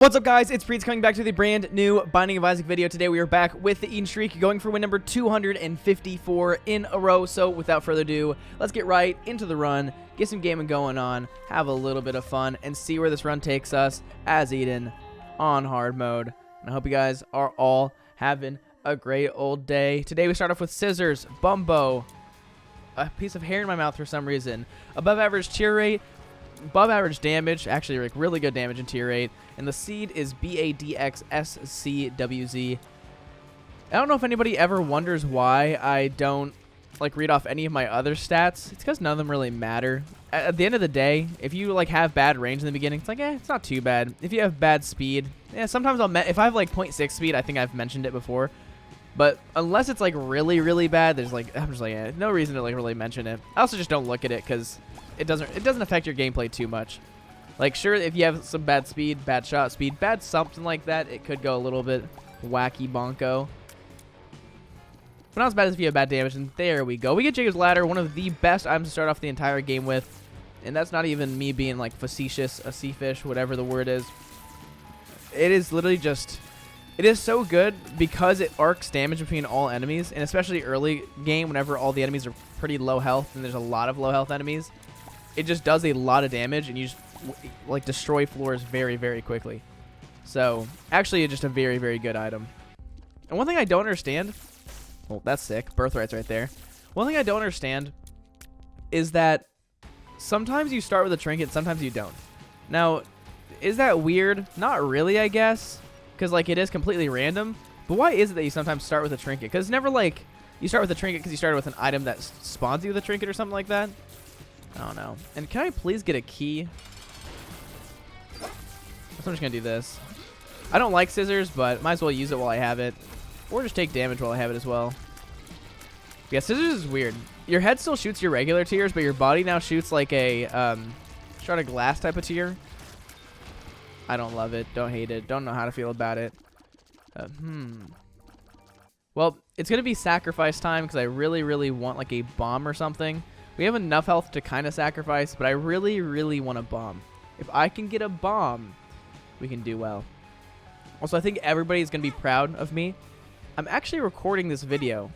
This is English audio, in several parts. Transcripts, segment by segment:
What's up, guys? It's Priets coming back to the brand new Binding of Isaac video. Today we are back with the Eden streak, going for win number 254 in a row. So without further ado, let's get right into the run, get some gaming going on, have a little bit of fun, and see where this run takes us as Eden on hard mode. And I hope you guys are all having a great old day. Today we start off with scissors, bumbo, a piece of hair in my mouth for some reason, above average tear rate, above average damage, actually like really good damage and tier rate, and the seed is BADXSCWZ. I don't know if anybody ever wonders why I don't like read off any of my other stats. It's because none of them really matter. At the end of the day, if you like have bad range in the beginning, it's like, it's not too bad. If you have bad speed, sometimes if I have like 0.6 speed, I think I've mentioned it before. But unless it's like really, really bad, there's like, I'm just like, no reason to like really mention it. I also just don't look at it because it doesn't affect your gameplay too much. Like, sure, if you have some bad speed, bad shot speed, bad something like that, it could go a little bit wacky bonko. But not as bad as if you have bad damage. And there we go. We get Jacob's Ladder, one of the best items to start off the entire game with. And that's not even me being like facetious, a sea fish, whatever the word is. It is literally just, it is so good because it arcs damage between all enemies. And especially early game, whenever all the enemies are pretty low health and there's a lot of low health enemies, it just does a lot of damage and you just like destroy floors very, very quickly. So actually it's just a very, very good item. And one thing I don't understand, well, that's sick, birthrights right there. One thing I don't understand is that sometimes you start with a trinket, sometimes you don't. Now, is that weird? Not really, I guess, because like it is completely random. But why is it that you sometimes start with a trinket? Because it's never like you start with a trinket because you started with an item that spawns you with a trinket or something like that. I don't know. And can I please get a key? So I'm just going to do this. I don't like scissors, but might as well use it while I have it. Or just take damage while I have it as well. Yeah, scissors is weird. Your head still shoots your regular tiers, but your body now shoots like a shard of glass type of tier. I don't love it. Don't hate it. Don't know how to feel about it. Well, it's going to be sacrifice time because I really, really want like a bomb or something. We have enough health to kind of sacrifice, but I really, really want a bomb. If I can get a bomb, we can do well. Also, I think everybody's going to be proud of me. I'm actually recording this video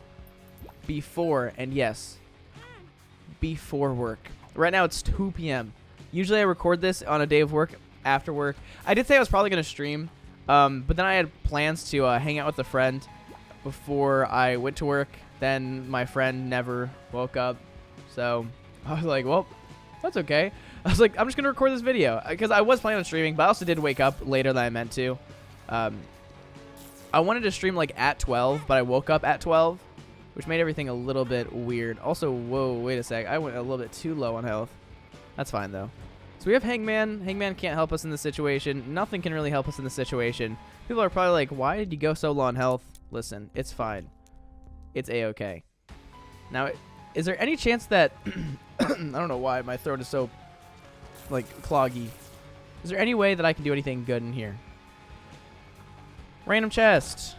before, and yes, before work. Right now, it's 2 p.m. Usually, I record this on a day of work, after work. I did say I was probably going to stream, but then I had plans to hang out with a friend before I went to work. Then my friend never woke up. So I was like, well, that's okay. I was like, I'm just going to record this video because I was planning on streaming, but I also did wake up later than I meant to. I wanted to stream like at 12, but I woke up at 12, which made everything a little bit weird. Also, whoa, wait a sec. I went a little bit too low on health. That's fine, though. So we have Hangman. Hangman can't help us in this situation. Nothing can really help us in this situation. People are probably like, why did you go so low on health? Listen, it's fine. It's A-okay. Now, is there any chance that I don't know why my throat is so like cloggy. Is there any way that I can do anything good in here? Random chest.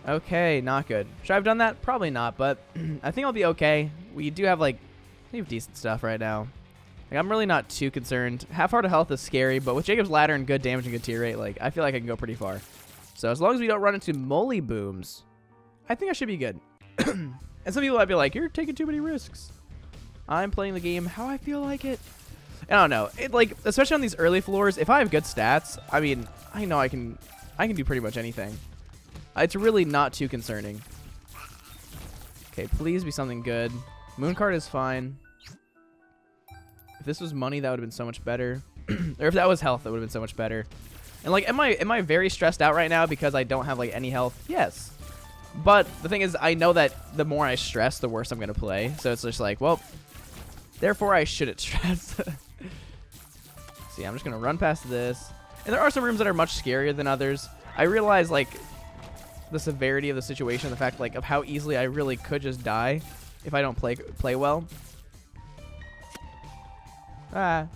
Okay, not good. Should I have done that? Probably not, but I think I'll be okay. We do have like decent stuff right now. Like, I'm really not too concerned. Half heart of health is scary, but with Jacob's Ladder and good damage and good tier rate, like I feel like I can go pretty far. So as long as we don't run into molly booms, I think I should be good. And some people might be like, you're taking too many risks. I'm playing the game how I feel like it. I don't know. It like, especially on these early floors, if I have good stats, I mean, I know I can do pretty much anything. It's really not too concerning. Okay, please be something good. Moon card is fine. If this was money, that would have been so much better. Or if that was health, that would have been so much better. And like, am I very stressed out right now because I don't have like any health? Yes. But the thing is, I know that the more I stress, the worse I'm going to play. So it's just like, well, therefore I shouldn't stress. See, I'm just going to run past this. And there are some rooms that are much scarier than others. I realize, like, the severity of the situation, the fact, like, of how easily I really could just die if I don't play well. But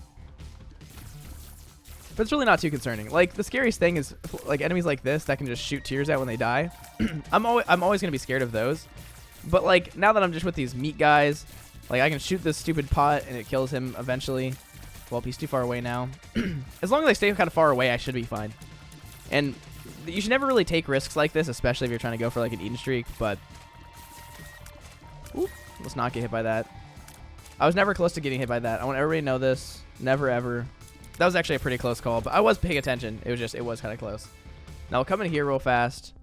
it's really not too concerning. Like, the scariest thing is like enemies like this that can just shoot tears out when they die. I'm always gonna be scared of those. But like now that I'm just with these meat guys, like I can shoot this stupid pot and it kills him eventually. Well, he's too far away now. As long as I stay kind of far away, I should be fine. And you should never really take risks like this, especially if you're trying to go for like an eating streak, but... Oop, let's not get hit by that. I was never close to getting hit by that. I want everybody to know this. Never, ever. That was actually a pretty close call, but I was paying attention. It was kind of close. Now we'll come in here real fast.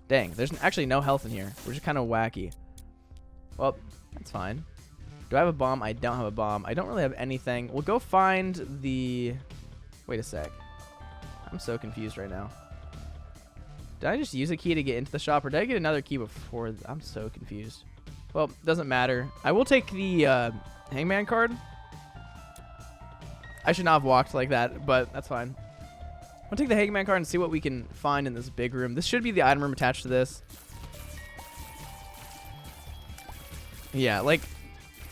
Dang, there's actually no health in here, which is kind of wacky. Well, that's fine. Do I have a bomb? I don't have a bomb. I don't really have anything. We'll go find the... Wait a sec. I'm so confused right now. Did I just use a key to get into the shop, or did I get another key before? I'm so confused. Well, doesn't matter. I will take the hangman card. I should not have walked like that, but that's fine. I'll take the hangman card and see what we can find in this big room. This should be the item room attached to this. Yeah, like,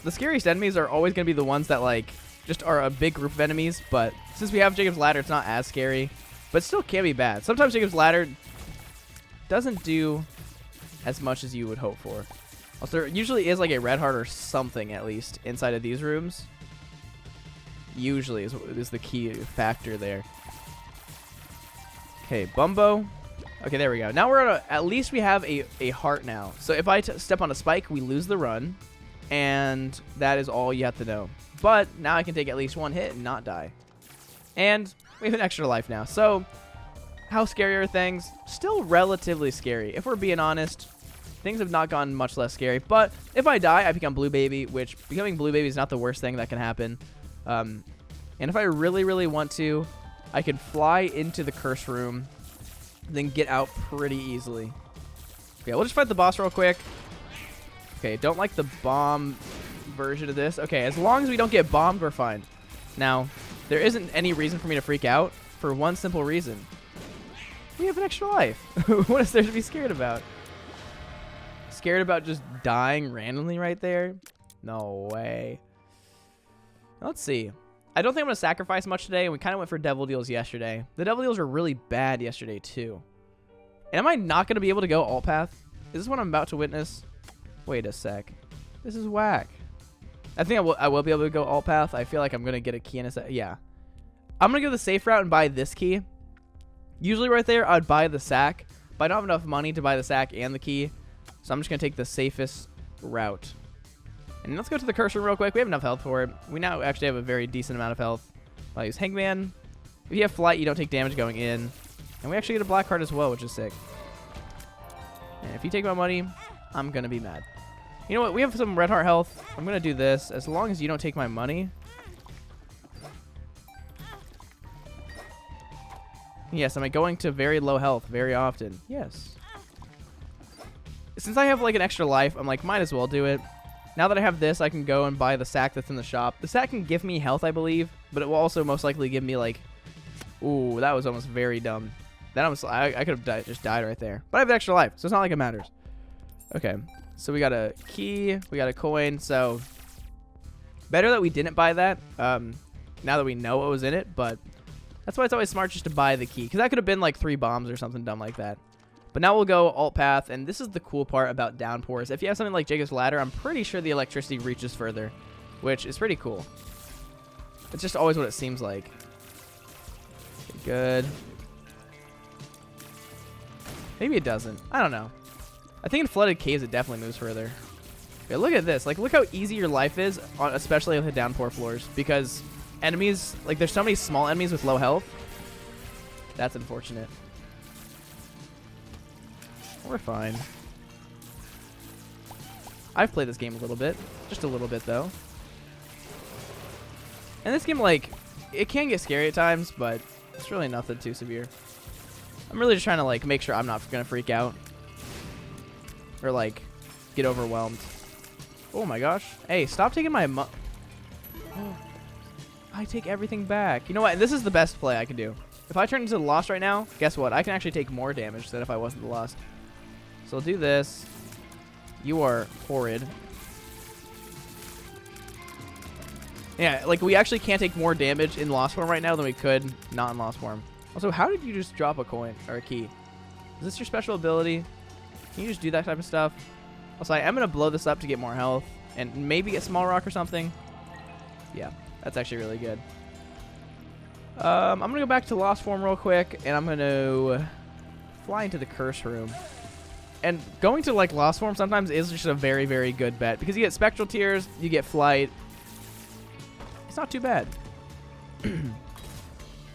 the scariest enemies are always going to be the ones that, like, just are a big group of enemies. But since we have Jacob's Ladder, it's not as scary. But it still can be bad. Sometimes Jacob's Ladder doesn't do as much as you would hope for. Also, there usually is, like, a red heart or something, at least, inside of these rooms. Usually is the key factor there. Okay, Bumbo. Okay, there we go. Now we're at least we have a heart now. So if I step on a spike, we lose the run. And that is all you have to know. But now I can take at least one hit and not die. And we have an extra life now. So how scary are things? Still relatively scary. If we're being honest, things have not gotten much less scary. But if I die, I become Blue Baby, which becoming Blue Baby is not the worst thing that can happen. And if I really, really want to, I can fly into the curse room, then get out pretty easily. Okay, we'll just fight the boss real quick. Okay, don't like the bomb version of this. Okay, as long as we don't get bombed, we're fine. Now, there isn't any reason for me to freak out for one simple reason. We have an extra life. What is there to be scared about? Scared about just dying randomly right there? No way. Let's see. I don't think I'm going to sacrifice much today, and we kind of went for devil deals yesterday. The devil deals were really bad yesterday, too. And am I not going to be able to go alt path? Is this what I'm about to witness? Wait a sec. This is whack. I think I will be able to go alt path. I feel like I'm going to get a key in a sec. Yeah. I'm going to go the safe route and buy this key. Usually right there, I'd buy the sack. But I don't have enough money to buy the sack and the key. So I'm just going to take the safest route. And let's go to the curse room real quick. We have enough health for it. We now actually have a very decent amount of health. I'll use Hangman. If you have flight, you don't take damage going in. And we actually get a black card as well, which is sick. And if you take my money, I'm going to be mad. You know what? We have some red heart health. I'm going to do this. As long as you don't take my money. Yes, am I going to very low health very often? Yes. Since I have like an extra life, I'm like, might as well do it. Now that I have this, I can go and buy the sack that's in the shop. The sack can give me health, I believe, but it will also most likely give me like... Ooh, that was almost very dumb. That almost, I could have just died right there. But I have an extra life, so it's not like it matters. Okay, so we got a key, we got a coin, so... Better that we didn't buy that, now that we know what was in it, but... That's why it's always smart just to buy the key, because that could have been like 3 bombs or something dumb like that. But now we'll go alt path, and this is the cool part about downpours. If you have something like Jacob's Ladder, I'm pretty sure the electricity reaches further, which is pretty cool. It's just always what it seems like. Okay, good. Maybe it doesn't. I don't know. I think in flooded caves, it definitely moves further. Okay, look at this. Like, look how easy your life is, especially with the downpour floors, because enemies, like, there's so many small enemies with low health. That's unfortunate. We're fine. I've played this game a little bit. Just a little bit, though. And this game, like, it can get scary at times, but it's really nothing too severe. I'm really just trying to, like, make sure I'm not going to freak out. Or, like, get overwhelmed. Oh, my gosh. Hey, stop taking my I take everything back. You know what? This is the best play I can do. If I turn into the Lost right now, guess what? I can actually take more damage than if I wasn't the Lost. So I'll do this. You are horrid. Yeah, like we actually can't take more damage in Lost form right now than we could not in Lost form. Also, how did you just drop a coin or a key? Is this your special ability? Can you just do that type of stuff? Also, I am going to blow this up to get more health and maybe get small rock or something. Yeah, that's actually really good. I'm going to go back to Lost Form real quick, and I'm going to fly into the Curse Room. And going to, like, Lost Form sometimes is just a very, very good bet. Because you get Spectral Tears, you get Flight. It's not too bad.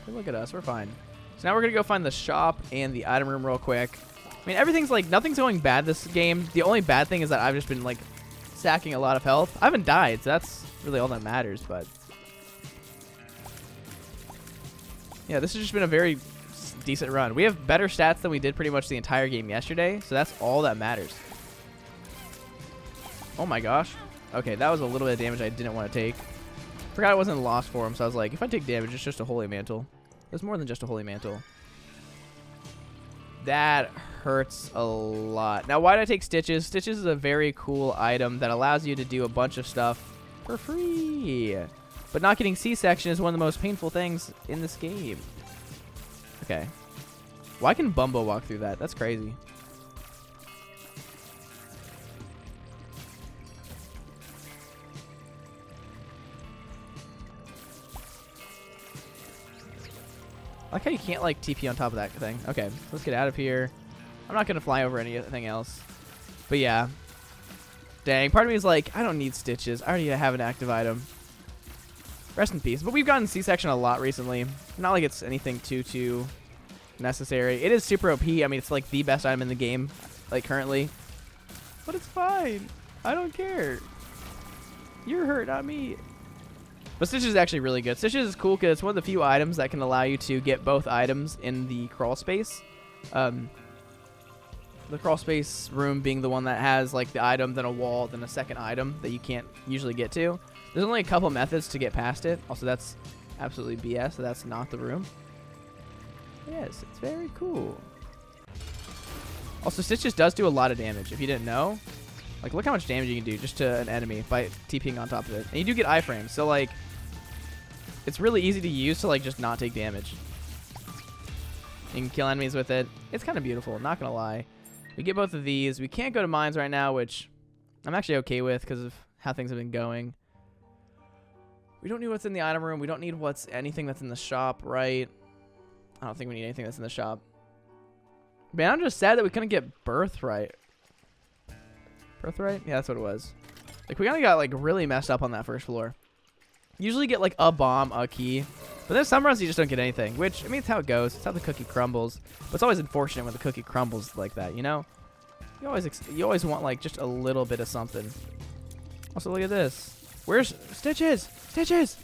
Look at us. We're fine. So now we're going to go find the shop and the item room real quick. I mean, everything's, like, nothing's going bad this game. The only bad thing is that I've just been, like, sacking a lot of health. I haven't died, so that's really all that matters, but... yeah, this has just been a very decent run. We have better stats than we did pretty much the entire game yesterday, so that's all that matters. Oh my gosh. Okay, that was a little bit of damage I didn't want to take. Forgot it wasn't Lost Form, so I was like, if I take damage, it's just a Holy Mantle. It's more than just a Holy Mantle. That hurts a lot. Now, why did I take Stitches? Stitches is a very cool item that allows you to do a bunch of stuff for free. But not getting C-section is one of the most painful things in this game. Okay. Why can Bumbo walk through that? That's crazy. I like how you can't, like, TP on top of that thing. Okay, let's get out of here. I'm not going to fly over anything else. But, yeah. Dang, part of me is like, I don't need Stitches. I already have an active item. Rest in peace. But we've gotten C-section a lot recently. Not like it's anything too necessary. It is super OP. I mean, it's like the best item in the game, like currently. But it's fine. I don't care. You're hurt, not me. But Stitches is actually really good. Stitches is cool because it's one of the few items that can allow you to get both items in the crawl space. The crawl space room being the one that has like the item, then a wall, then a second item that you can't usually get to. There's only a couple methods to get past it. Also, that's absolutely BS, so that's not the room. Yes, it's very cool. Also, Stitches does do a lot of damage, if you didn't know. Like, look how much damage you can do just to an enemy by TPing on top of it. And you do get iframes, so, like, it's really easy to use to, like, just not take damage. You can kill enemies with it. It's kind of beautiful, not gonna lie. We get both of these. We can't go to mines right now, which I'm actually okay with because of how things have been going. We don't need what's in the item room. We don't need anything that's in the shop, right? I don't think we need anything that's in the shop. Man, I'm just sad that we couldn't get Birthright. Birthright? Yeah, that's what it was. Like, we kind of got, like, really messed up on that first floor. Usually get, like, a bomb, a key. But there's some runs you just don't get anything, which, I mean, it's how it goes. It's how the cookie crumbles. But it's always unfortunate when the cookie crumbles like that, you know? You always want, like, just a little bit of something. Also, look at this. Where's Stitches? Stitches!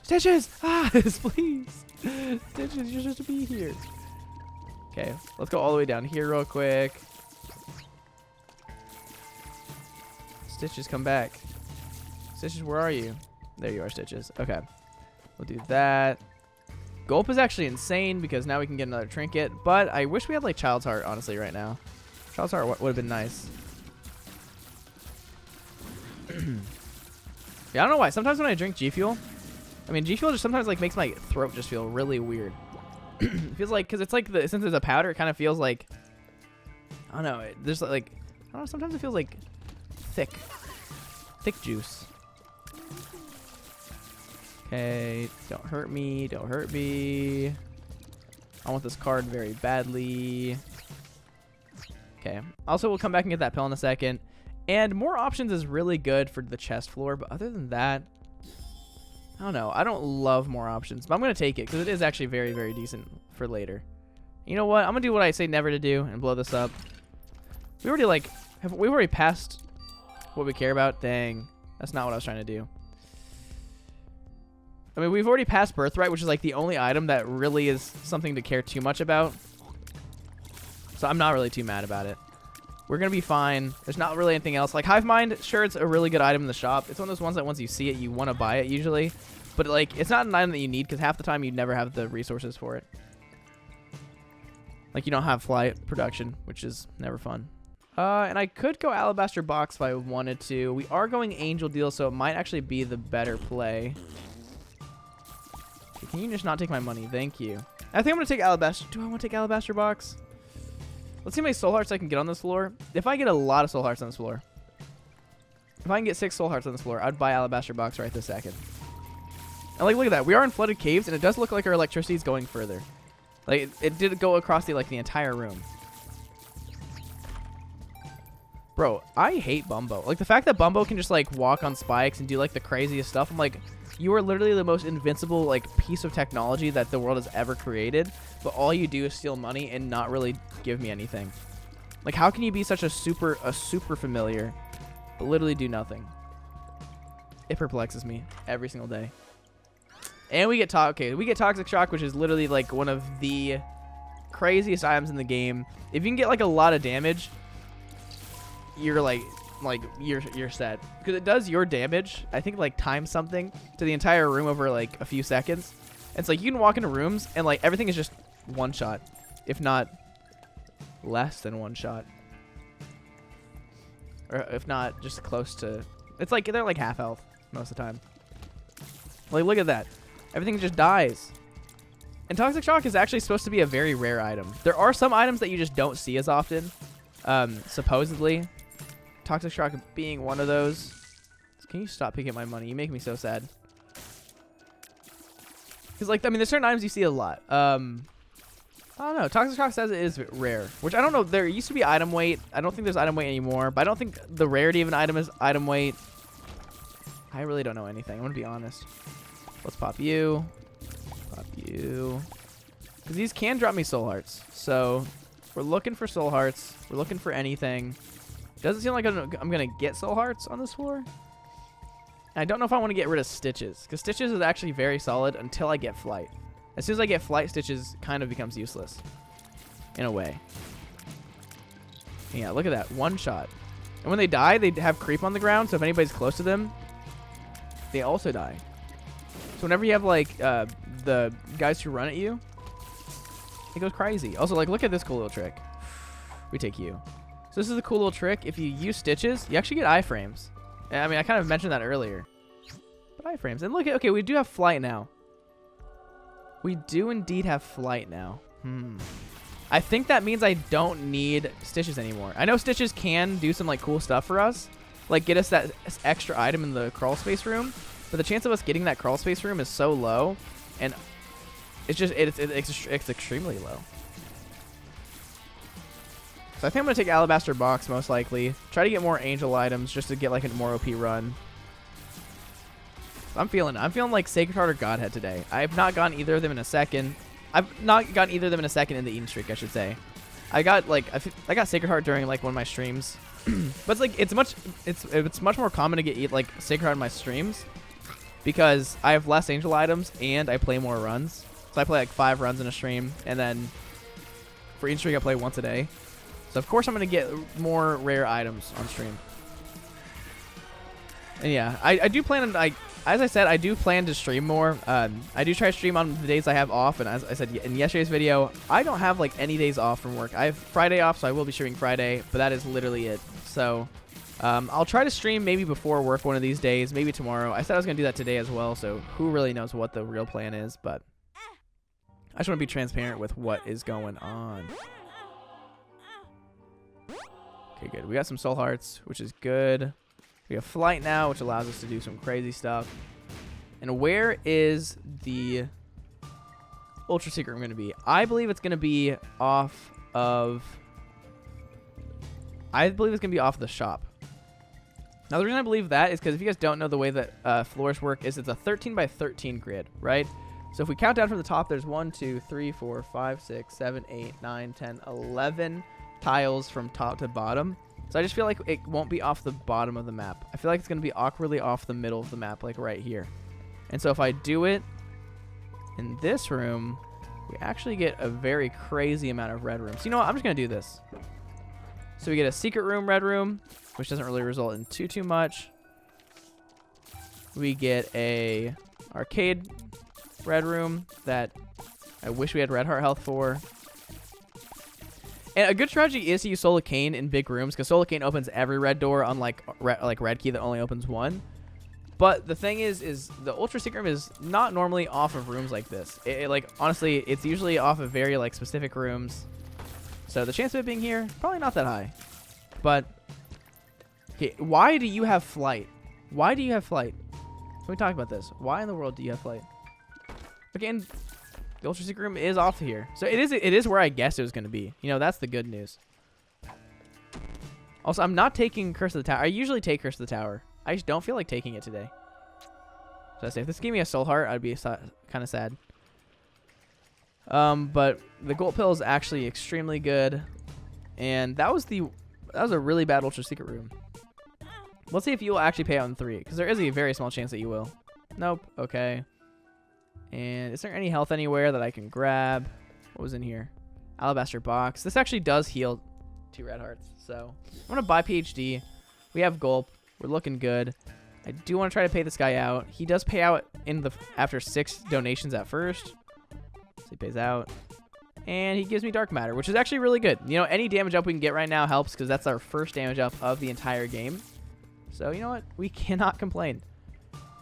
Stitches! Ah, please. Stitches, you're supposed to be here. Okay, let's go all the way down here real quick. Stitches, come back. Stitches, where are you? There you are, Stitches. Okay. We'll do that. Gulp is actually insane because now we can get another trinket. But I wish we had, like, Child's Heart, honestly, right now. Child's Heart would have been nice. Yeah, I don't know why. Sometimes when I drink G Fuel, I mean, G Fuel just sometimes, like, makes my throat just feel really weird. It feels like, because it's like, since it's a powder, it kind of feels like, I don't know, there's like, I don't know, sometimes it feels like thick juice. Okay, don't hurt me, don't hurt me. I want this card very badly. Okay, also we'll come back and get that pill in a second. And more options is really good for the chest floor, but other than that, I don't know. I don't love more options, but I'm going to take it because it is actually very, very decent for later. You know what? I'm going to do what I say never to do and blow this up. We already, like, we've already passed what we care about. Dang. That's not what I was trying to do. I mean, we've already passed Birthright, which is, like, the only item that really is something to care too much about. So I'm not really too mad about it. We're going to be fine. There's not really anything else. Like, Hive Mind, sure, it's a really good item in the shop. It's one of those ones that once you see it, you want to buy it usually. But, like, it's not an item that you need because half the time you never have the resources for it. Like, you don't have flight production, which is never fun. And I could go Alabaster Box if I wanted to. We are going Angel Deal, so it might actually be the better play. Okay, can you just not take my money? Thank you. I think I'm going to take Alabaster. Do I want to take Alabaster Box? Let's see how many soul hearts I can get on this floor. If I get a lot of soul hearts on this floor, if I can get 6 soul hearts on this floor, I'd buy Alabaster Box right this second. And like, look at that. We are in flooded caves, and it does look like our electricity is going further. Like, it did go across the entire room. Bro, I hate Bumbo. Like, the fact that Bumbo can just, like, walk on spikes and do, like, the craziest stuff. I'm like, you are literally the most invincible, like, piece of technology that the world has ever created. But all you do is steal money and not really give me anything. Like, how can you be such a super familiar, but literally do nothing? It perplexes me every single day. And we get Toxic Shock, which is literally, like, one of the craziest items in the game. If you can get, like, a lot of damage, you're you're set, because it does your damage, I think, like, times something to the entire room over like a few seconds. And it's like you can walk into rooms and like everything is just one shot, if not less than one shot, or if not just close to. It's like they're like half health most of the time. Like, look at that, everything just dies. And Toxic Shock is actually supposed to be a very rare item. There are some items that you just don't see as often, supposedly. Toxic Shock being one of those. Can you stop picking up my money? You make me so sad. Because, like, I mean, there's certain items you see a lot. I don't know. Toxic Shock says it is rare, which I don't know. There used to be item weight. I don't think there's item weight anymore, but I don't think the rarity of an item is item weight. I really don't know anything. I'm going to be honest. Let's pop you. Pop you. Because these can drop me soul hearts. So we're looking for soul hearts. We're looking for anything. Doesn't seem like I'm going to get soul hearts on this floor. I don't know if I want to get rid of Stitches, because Stitches is actually very solid until I get Flight. As soon as I get Flight, Stitches kind of becomes useless in a way. Yeah, look at that. One shot. And when they die, they have creep on the ground, so if anybody's close to them, they also die. So whenever you have, like, the guys who run at you, it goes crazy. Also, like, look at this cool little trick. We take you. So this is a cool little trick. If you use Stitches, you actually get iframes. I mean, I kind of mentioned that earlier. But iframes. And look at, okay, we do have Flight now. We do indeed have Flight now. I think that means I don't need Stitches anymore. I know Stitches can do some, like, cool stuff for us. Like, get us that extra item in the crawl space room. But the chance of us getting that crawl space room is so low. And it's just, it's extremely low. So I think I'm going to take Alabaster Box, most likely. Try to get more Angel items just to get, like, a more OP run. I'm feeling like Sacred Heart or Godhead today. I have not gotten either of them in a second. I've not gotten either of them in a second in the Eden streak, I should say. I got, like, I got Sacred Heart during, like, one of my streams. But it's, like, it's much more common to get, like, Sacred Heart in my streams, because I have less Angel items and I play more runs. So I play, like, 5 runs in a stream, and then for each stream I play once a day. So of course I'm going to get more rare items on stream. And yeah, I do plan on, as I said, I do plan to stream more. I do try to stream on the days I have off, and as I said in yesterday's video, I don't have, like, any days off from work. I have Friday off, so I will be streaming Friday, but that is literally it. So I'll try to stream maybe before work one of these days, maybe tomorrow. I said I was going to do that today as well, so who really knows what the real plan is, but I just want to be transparent with what is going on. Okay, good. We got some soul hearts, which is good. We have Flight now, which allows us to do some crazy stuff. And where is the Ultra Secret Room going to be? I believe it's going to be off of... the shop. Now, the reason I believe that is because if you guys don't know the way that floors work, is it's a 13 by 13 grid, right? So if we count down from the top, there's 1, 2, 3, 4, 5, 6, 7, 8, 9, 10, 11 tiles from top to bottom. So I just feel like it won't be off the bottom of the map. I feel like it's going to be awkwardly off the middle of the map, like right here. And so if I do it in this room, we actually get a very crazy amount of red rooms. So you know what? I'm just going to do this. So we get a secret room, red room, which doesn't really result in too much. We get a arcade red room that I wish we had red heart health for. And a good strategy is to use Soul Cane in big rooms, because Soul Cane opens every red door, unlike Red Key that only opens one. But the thing is the Ultra Secret Room is not normally off of rooms like this. Like, honestly, it's usually off of very, like, specific rooms. So the chance of it being here, probably not that high. But, okay, why do you have Flight? Why do you have Flight? Can we talk about this? Why in the world do you have flight? Again, the Ultra Secret Room is off here. So it is where I guessed it was going to be. You know, that's the good news. Also, I'm not taking Curse of the Tower. I usually take Curse of the Tower. I just don't feel like taking it today. So I say, if this gave me a soul heart, I'd be kind of sad. But the gold pill is actually extremely good. And that was a really bad Ultra Secret Room. Let's see if you will actually pay out in 3, because there is a very small chance that you will. Nope. Okay. And is there any health anywhere that I can grab? What was in here? Alabaster box. This actually does heal 2 red hearts. So I'm going to buy PhD. We have gulp. We're looking good. I do want to try to pay this guy out. He does pay out after 6 donations at first. So he pays out. And he gives me dark matter, which is actually really good. You know, any damage up we can get right now helps, because that's our first damage up of the entire game. So you know what? We cannot complain.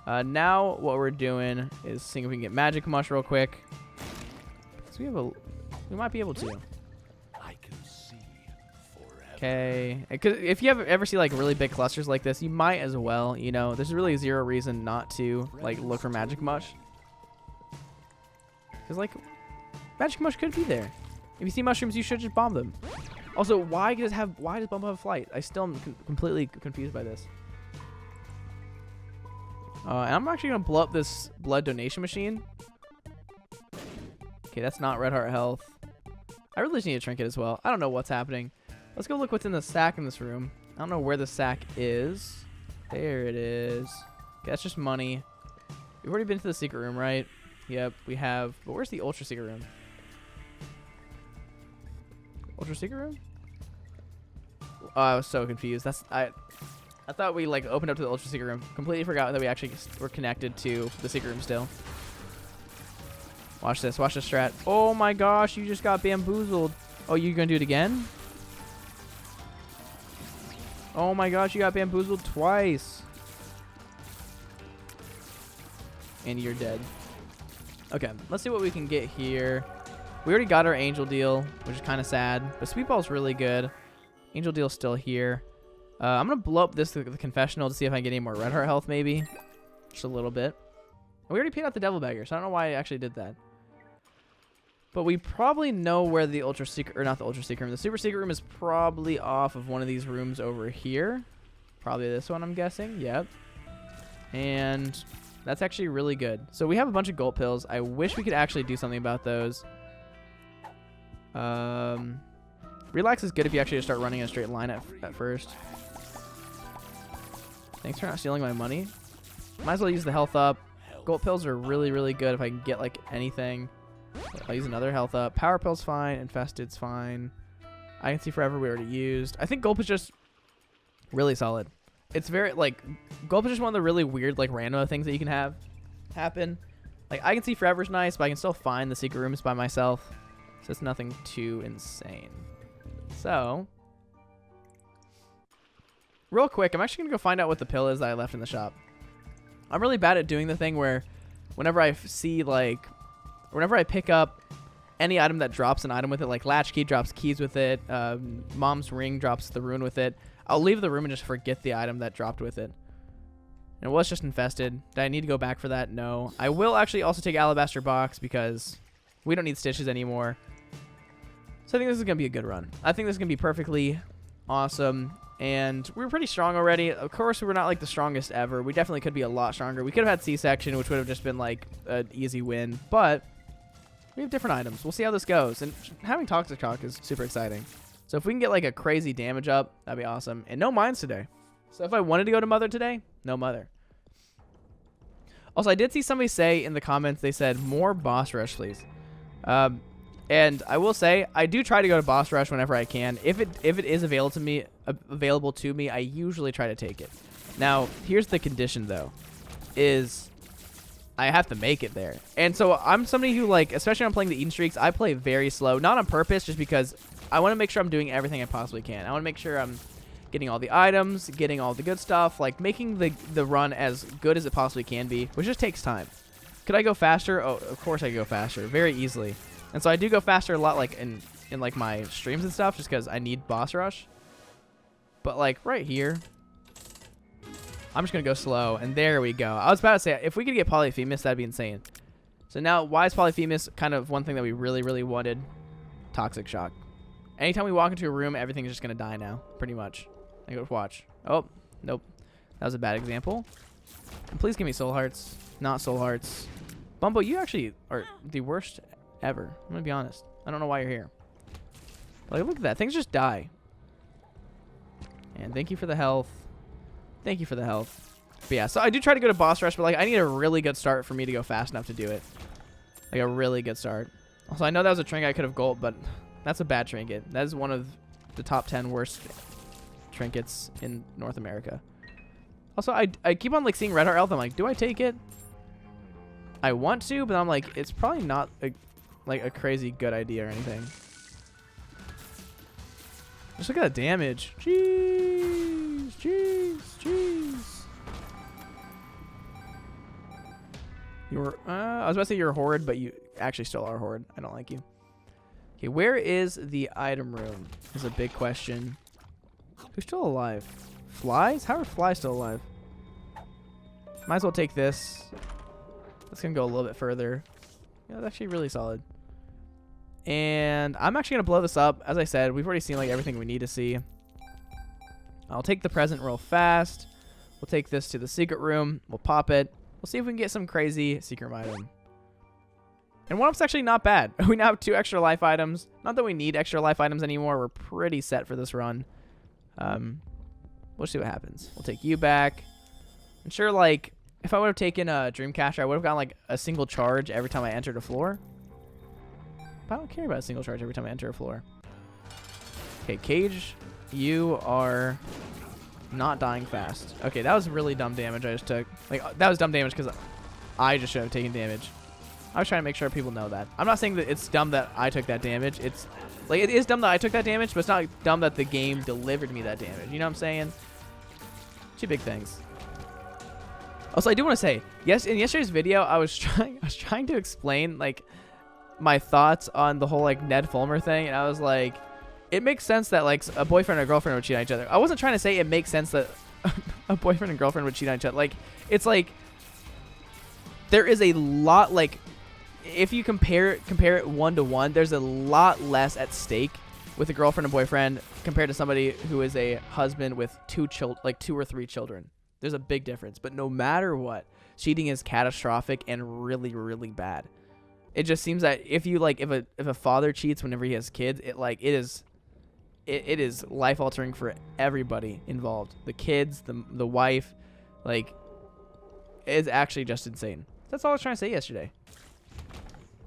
Now what we're doing is seeing if we can get magic mush real quick. Because we might be able to. I can see forever. Okay. Because if you ever see like really big clusters like this, you might as well. You know, there's really 0 reason not to like look for magic mush. Because like magic mush could be there. If you see mushrooms, you should just bomb them. Also, why does Bumble have flight? I still am completely confused by this. And I'm actually going to blow up this blood donation machine. Okay, that's not red heart health. I really just need a trinket as well. I don't know what's happening. Let's go look what's in the sack in this room. I don't know where the sack is. There it is. Okay, that's just money. We've already been to the secret room, right? Yep, we have. But where's the ultra secret room? Ultra secret room? Oh, I was so confused. I thought we like opened up to the ultra secret room. Completely forgot that we actually were connected to the secret room still. Watch this. Watch the strat. Oh my gosh, you just got bamboozled. Oh, you gonna do it again? Oh my gosh, you got bamboozled twice. And you're dead. Okay, let's see what we can get here. We already got our angel deal, which is kind of sad. But sweet ball's really good. Angel deal's still here. I'm going to blow up the confessional to see if I can get any more red heart health, maybe. Just a little bit. We already paid out the devil bagger, so I don't know why I actually did that. But we probably know where the ultra secret, or not the ultra secret room. The super secret room is probably off of one of these rooms over here. Probably this one, I'm guessing. Yep. And that's actually really good. So we have a bunch of gold pills. I wish we could actually do something about those. Relax is good if you actually just start running in a straight line at first. Thanks for not stealing my money. Might as well use the health up. Gold pills are really, really good if I can get like anything. I'll use another health up. Power pill's fine. Infested's fine. I can see forever we already used. I think gulp is just really solid. It's very like gulp is just one of the really weird like random things that you can happen. Like I can see forever's nice, but I can still find the secret rooms by myself. So it's nothing too insane. So real quick, I'm actually going to go find out what the pill is that I left in the shop. I'm really bad at doing the thing where whenever I see, like, whenever I pick up any item that drops an item with it, like Latchkey drops keys with it, Mom's Ring drops the rune with it, I'll leave the room and just forget the item that dropped with it. And it was just infested. Did I need to go back for that? No. I will actually also take Alabaster Box because we don't need stitches anymore. So I think this is going to be a good run. I think this is going to be perfectly awesome. And we were pretty strong already. Of course, we were not like the strongest ever. We definitely could be a lot stronger. We could have had C-section, which would have just been like an easy win. But we have different items. We'll see how this goes. And having Toxic Shock is super exciting. So if we can get like a crazy damage up, that'd be awesome. And no mines today. So if I wanted to go to Mother today, no Mother. Also, I did see somebody say in the comments, they said, more boss rush, please. And I will say, I do try to go to boss rush whenever I can. If it is available to me, I usually try to take it. Now, here's the condition though, is I have to make it there. And so I'm somebody who, like, especially when I'm playing the Eden streaks, I play very slow, not on purpose, just because I want to make sure I'm doing everything I possibly can. I want to make sure I'm getting all the items, getting all the good stuff, like making the run as good as it possibly can be, which just takes time. Could I go faster? Oh, of course I could go faster, very easily. And so I do go faster a lot, like in like my streams and stuff, just because I need boss rush. But like right here, I'm just going to go slow. And there we go. I was about to say, if we could get Polyphemus, that'd be insane. So now, why is Polyphemus kind of one thing that we really, really wanted? Toxic Shock. Anytime we walk into a room, everything's just going to die now, pretty much. I go watch. Oh, nope. That was a bad example. And please give me soul hearts. Not soul hearts. Bumbo, you actually are the worst ever. I'm going to be honest. I don't know why you're here. Like, look at that. Things just die. And thank you for the health. Thank you for the health. But yeah, so I do try to go to boss rush, but like I need a really good start for me to go fast enough to do it. Like a really good start. Also, I know that was a trinket I could have gulped, but that's a bad trinket. That is one of the top 10 worst trinkets in North America. Also, I keep on like seeing red heart health. I'm like, do I take it? I want to, but I'm like, it's probably not like a crazy good idea or anything. Just look at the damage. Jeez, jeez, jeez. I was about to say you're a horde, but you actually still are a horde. I don't like you. Okay, where is the item room? Is a big question. Who's still alive? Flies? How are flies still alive? Might as well take this. That's gonna go a little bit further. Yeah, that's actually really solid. And I'm actually gonna blow this up. As I said, we've already seen like everything we need to see. I'll take the present real fast. We'll take this to the secret room. We'll pop it. We'll see if we can get some crazy secret item. And one up's actually not bad. We now have 2 extra life items. Not that we need extra life items anymore. We're pretty set for this run. We'll see what happens. We'll take you back. I'm sure, like, if I would have taken a Dreamcatcher, I would have gotten, like, a single charge every time I entered a floor. But I don't care about a single charge every time I enter a floor. Okay, Cage, you are not dying fast. Okay, that was really dumb damage I just took. Like, that was dumb damage because I just should have taken damage. I was trying to make sure people know that. I'm not saying that it's dumb that I took that damage. It's like it is dumb that I took that damage, but it's not dumb that the game delivered me that damage. You know what I'm saying? 2 big things. Also, I do want to say, yes, in yesterday's video, I was trying to explain like my thoughts on the whole like Ned Fulmer thing, and I was like, it makes sense that like a boyfriend and a girlfriend would cheat on each other. I wasn't trying to say it makes sense that a boyfriend and girlfriend would cheat on each other. Like, it's like there is a lot like. If you compare it 1-to-1, there's a lot less at stake with a girlfriend and boyfriend compared to somebody who is a husband with 2 or 3 children. There's a big difference. But no matter what, cheating is catastrophic and really, really bad. It just seems that if you like, if a father cheats whenever he has kids, it is life altering for everybody involved. The kids, the wife, like, it's actually just insane. That's all I was trying to say yesterday.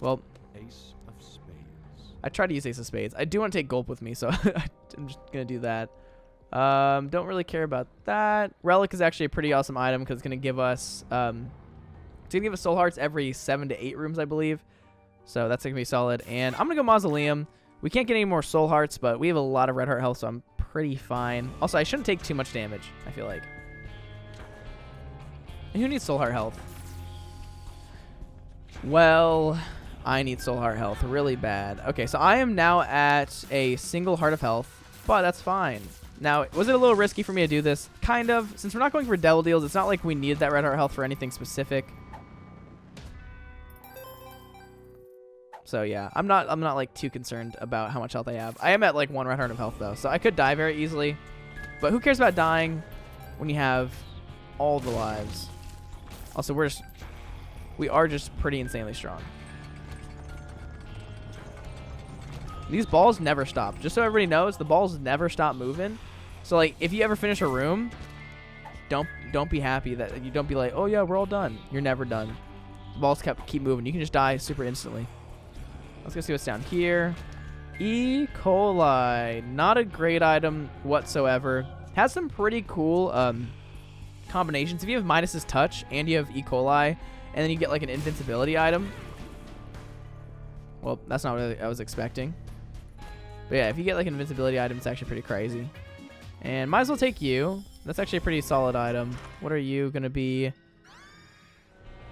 Well, Ace of Spades. I tried to use Ace of Spades. I do want to take Gulp with me, so I'm just going to do that. Don't really care about that. Relic is actually a pretty awesome item because it's going to give us soul hearts every 7 to 8 rooms, I believe. So that's going to be solid. And I'm going to go Mausoleum. We can't get any more soul hearts, but we have a lot of red heart health, so I'm pretty fine. Also, I shouldn't take too much damage, I feel like. And who needs soul heart health? Well, I need soul heart health really bad. Okay, so I am now at a single heart of health, but that's fine. Now, was it a little risky for me to do this? Kind of. Since we're not going for devil deals, it's not like we needed that red heart health for anything specific. So yeah, I'm not like too concerned about how much health I have. I am at like 1 red heart of health though, so I could die very easily. But who cares about dying when you have all the lives? Also, we are just pretty insanely strong. These balls never stop. Just so everybody knows, the balls never stop moving. So like, if you ever finish a room, don't be happy that you don't be like, oh yeah, we're all done. You're never done. The balls keep moving. You can just die super instantly. Let's go see what's down here. E. coli, not a great item whatsoever. Has some pretty cool combinations. If you have Midas's touch and you have E. coli, and then you get like an invincibility item. Well, that's not what I was expecting. But yeah, if you get like an invincibility item, it's actually pretty crazy. And might as well take you. That's actually a pretty solid item. What are you going to be?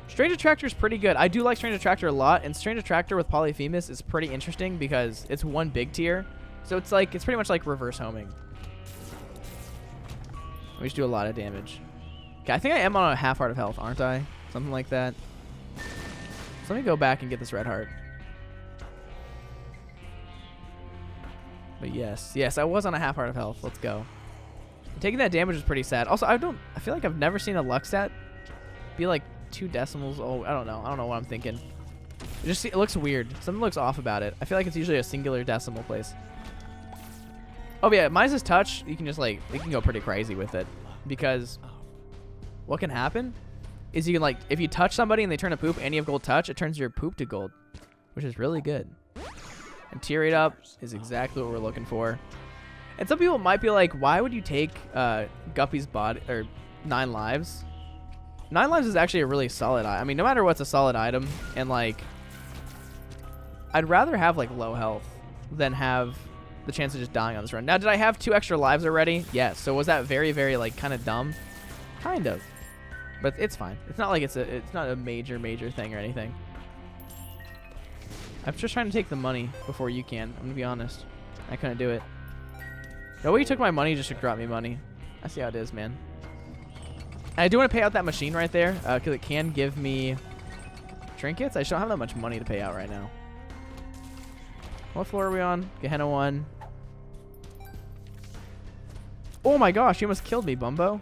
Strange Attractor is pretty good. I do like Strange Attractor a lot. And Strange Attractor with Polyphemus is pretty interesting because it's 1 big tier. So it's pretty much like reverse homing. We just do a lot of damage. Okay, I think I am on a half heart of health, aren't I? Something like that. So let me go back and get this red heart. But yes, I was on a half heart of health. Let's go. Taking that damage is pretty sad. Also, I feel like I've never seen a luck stat be like 2 decimals. Oh, I don't know what I'm thinking. It looks weird. Something looks off about it. I feel like it's usually a singular decimal place. Oh yeah, mine's just touch. You can just like, you can go pretty crazy with it, because what can happen is you can like, if you touch somebody and they turn to poop and you have gold touch, it turns your poop to gold, which is really good. And tear it up is exactly what we're looking for. And some people might be like, why would you take Guppy's body, or 9 lives? 9 lives is actually a really solid item. I mean, no matter what's a solid item, and like, I'd rather have like low health than have the chance of just dying on this run. Now, did I have 2 extra lives already? Yes. So was that very, very like kind of dumb? Kind of. But it's fine. It's not like it's not a major thing or anything. I'm just trying to take the money before you can. I'm gonna be honest. I couldn't do it. No way you took my money just to drop me money. I see how it is, man. And I do want to pay out that machine right there, because it can give me trinkets. I just don't have that much money to pay out right now. What floor are we on? Gehenna 1. Oh my gosh, you almost killed me, Bumbo.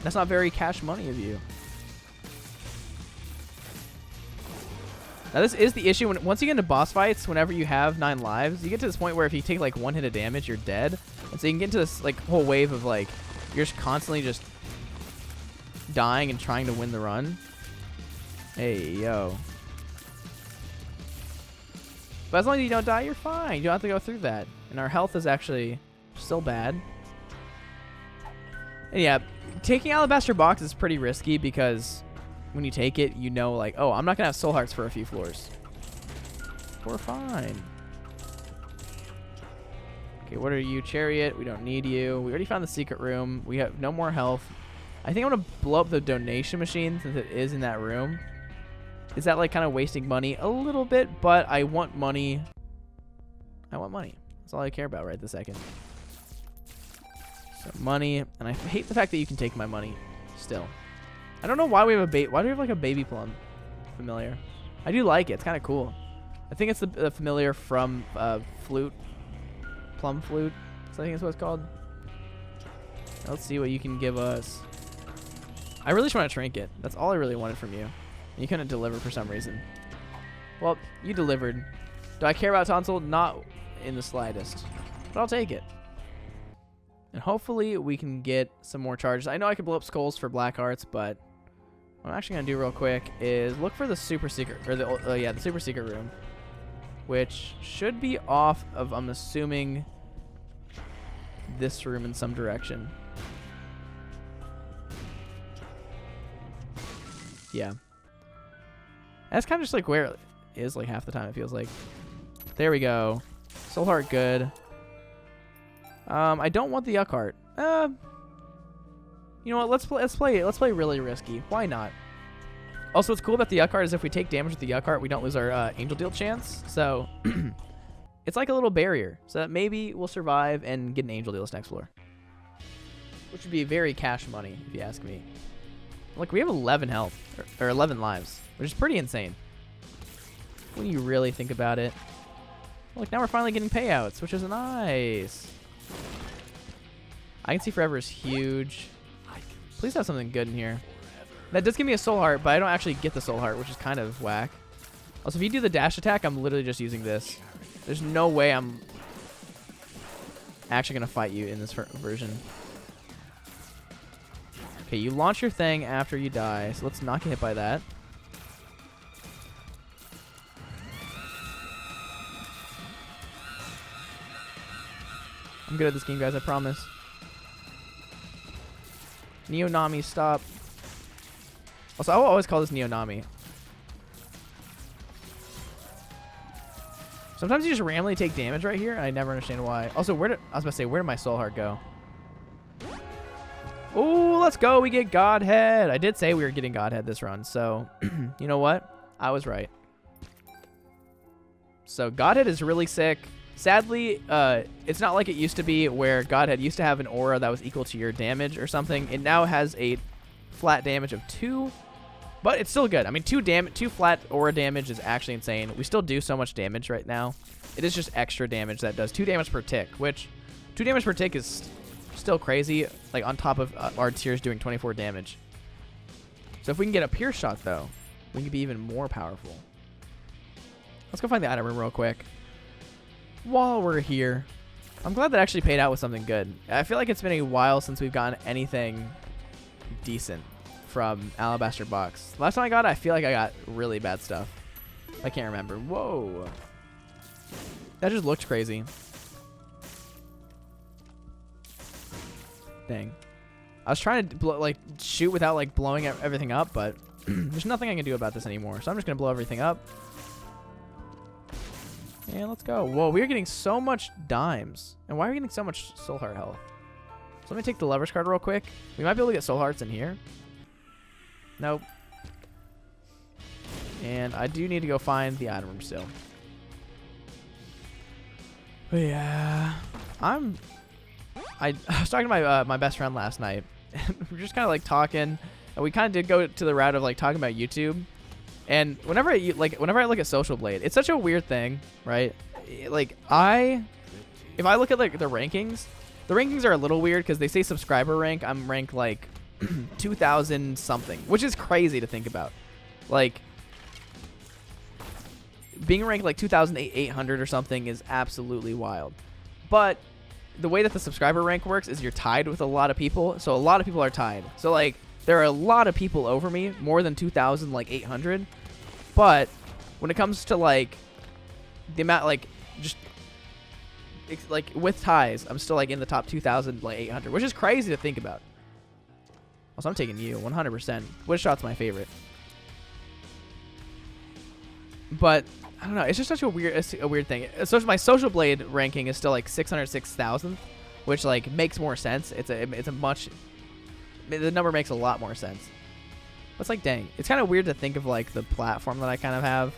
That's not very cash money of you. Now this is the issue. Once you get into boss fights, whenever you have 9 lives, you get to this point where if you take like 1 hit of damage, you're dead. And so you can get into this like whole wave of like, you're just constantly just dying and trying to win the run. Hey, yo. But as long as you don't die, you're fine. You don't have to go through that. And our health is actually still bad. And yeah, taking Alabaster Box is pretty risky, because when you take it, you know, like, oh, I'm not going to have soul hearts for a few floors. We're fine. Okay, what are you? Chariot. We don't need you. We already found the secret room. We have no more health. I think I'm going to blow up the donation machine since it is in that room. Is that like kind of wasting money? A little bit, but I want money. I want money. That's all I care about right this second. So money, and I hate the fact that you can take my money still. I don't know why we have why do we have like a baby plum familiar? I do like it. It's kind of cool. I think it's the familiar from flute. Plum flute. So I think that's what it's called. Let's see what you can give us. I really just want a trinket. That's all I really wanted from you. And you couldn't deliver for some reason. Well, you delivered. Do I care about tonsil? Not in the slightest. But I'll take it. And hopefully we can get some more charges. I know I could blow up skulls for black hearts, but what I'm actually going to do real quick is look for the super secret, or the super secret room, which should be off of, I'm assuming, this room in some direction. Yeah. That's kind of just like where it is like half the time, it feels like. There we go. Soul heart good. I don't want the yuck heart. You know what? Let's play really risky. Why not? Also, what's cool about the yuck heart is if we take damage with the yuck heart, we don't lose our angel deal chance. So it's like a little barrier, so that maybe we'll survive and get an angel deal this next floor, which would be very cash money if you ask me. Look, we have 11 health or 11 lives, which is pretty insane when you really think about it. Look, now we're finally getting payouts, which is nice. I can see forever is huge. Please have something good in here. That does give me a soul heart, but I don't actually get the soul heart, which is kind of whack. Also, if you do the dash attack, I'm literally just using this. There's no way I'm actually going to fight you in this version. Okay, you launch your thing after you die, so let's not get hit by that. I'm good at this game, guys, I promise. Neonami, stop. Also, I will always call this Neonami. Sometimes you just randomly take damage right here, and I never understand why. Also, I was about to say, where did my soul heart go? Oh, let's go. We get Godhead. I did say we were getting Godhead this run, so you know what? I was right. So Godhead is really sick. Sadly, it's not like it used to be where Godhead used to have an aura that was equal to your damage or something. It now has a flat damage of 2, but it's still good. I mean, 2 flat aura damage is actually insane. We still do so much damage right now. It is just extra damage that does 2 damage per tick, which 2 damage per tick is still crazy, like on top of our tiers doing 24 damage. So if we can get a pierce shot, though, we can be even more powerful. Let's go find the item room real quick. While we're here, I'm glad that actually paid out with something good. I feel like it's been a while since we've gotten anything decent from Alabaster Box. Last time I got it, I feel like I got really bad stuff. I can't remember. Whoa. That just looked crazy. Dang. I was trying to shoot without like blowing everything up, but there's nothing I can do about this anymore. So I'm just going to blow everything up. And let's go. Whoa, we are getting so much dimes. And why are we getting so much soul heart health? So let me take the leverage card real quick. We might be able to get soul hearts in here. Nope. And I do need to go find the item room still. But yeah, I was talking to my best friend last night. And we were just kind of like talking, and we kind of did go to the route of like talking about YouTube. And whenever I look at Social Blade, it's such a weird thing, right? Like if I look at like the rankings are a little weird because they say subscriber rank. I'm ranked like 2,000 something, which is crazy to think about. Like being ranked like 2,800 or something is absolutely wild. But the way that the subscriber rank works is you're tied with a lot of people. So a lot of people are tied. So like there are a lot of people over me, more than 2,000, like 800. But when it comes to like the amount, like just like with ties, I'm still like in the top 2,000, like 800, which is crazy to think about. Also, I'm taking you 100%. Wish shot's my favorite. But I don't know. It's just such a weird thing. So my Social Blade ranking is still like 606,000, which like makes more sense. The number makes a lot more sense. But it's like, dang, it's kind of weird to think of like the platform that I kind of have.